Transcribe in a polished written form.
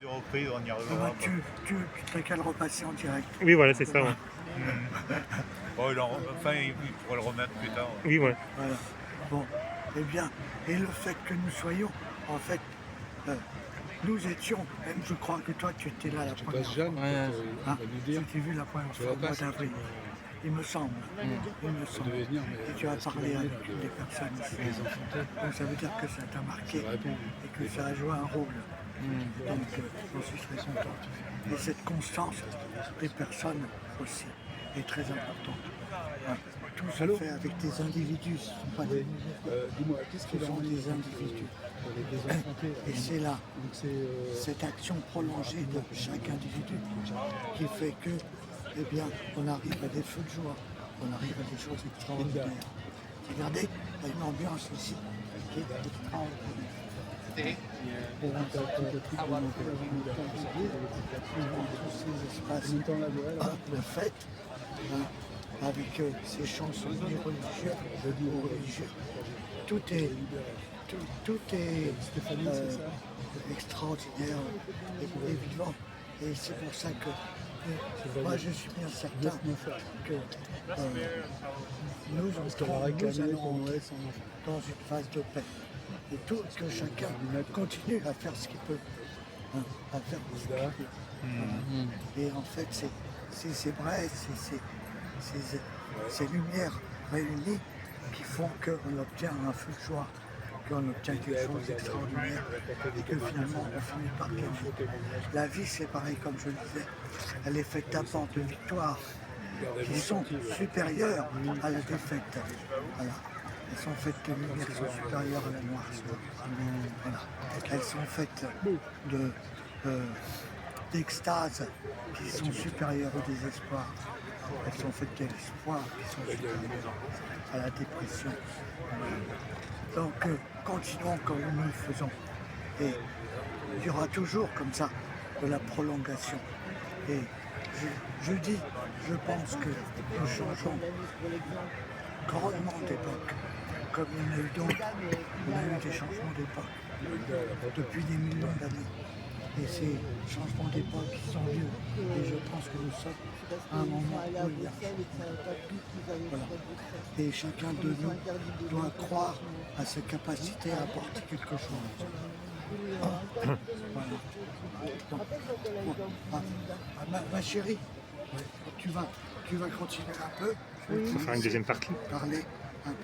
Reprise, on y Ah reviendra. bah, tu t'as qu'à le repasser en direct. Oui, voilà, c'est ça. Ouais. Bon, enfin, il pourra le remettre plus tard. Oui, ouais. Voilà. Bon, eh bien, et le fait que nous soyons, en fait, nous étions, même je crois que toi tu étais là la Tu première passes fois. Jeanne, Hein, va nous dire. tu t'es vu la première Tu fois la au mois passes, d'avril. Il me semble. Il me Elle semble. devait venir, mais Et tu as est-ce qu'il parlé va avec venir une des personnes ici. les enfantés. Donc ça veut dire que ça t'a marqué Ça répond. et que ça a joué un rôle. Donc je suis très content. Et cette constance des personnes aussi est très importante. Hein. Tout se fait avec des individus, ce ne sont pas des Dis-moi, qu'est-ce ce qu'il a sont envie des individus. des enfantés là. Et c'est là, Donc c'est cette action prolongée de chaque individu qui fait que, eh bien, on arrive à des feux de joie, on arrive à des choses extraordinaires. Regardez, il y a une ambiance ici qui est extraordinaire. Et là, tous ces espaces de fête, hein, avec ces chansons religieuses, tout est extraordinaire et vivant. Et c'est pour ça que moi je suis bien certain que nous allons entrer dans une phase de paix. Et que chacun continue à faire ce qu'il peut. Hein, à faire ce qu'il peut. Voilà. Et en fait, c'est ces braises, ces lumières réunies qui font qu'on obtient un feu de joie, qu'on obtient quelque chose d'extraordinaire et que finalement on finit par gagner. La vie c'est pareil comme je le disais, elle est faite d'apports de victoires qui sont supérieures à la défaite. Voilà. Elles sont faites de lumière qui sont supérieures à la noirceur. Voilà. Elles sont faites d'extase qui sont supérieures au désespoir. Elles sont faites de l'espoir qui sont supérieures à la dépression. Donc continuons comme nous le faisons. Et il y aura toujours comme ça de la prolongation. Et je pense que nous changeons grandement d'époque. Comme il y en a eu d'autres, on a eu des changements d'époque depuis des millions d'années. Et ces changements d'époque qui sont vieux. Et je pense que nous sommes à un moment où il y a voilà. Et chacun de nous doit croire à sa capacité à apporter quelque chose. Voilà. Donc, ma chérie, tu vas continuer un peu. On va faire une deuxième partie. Parler.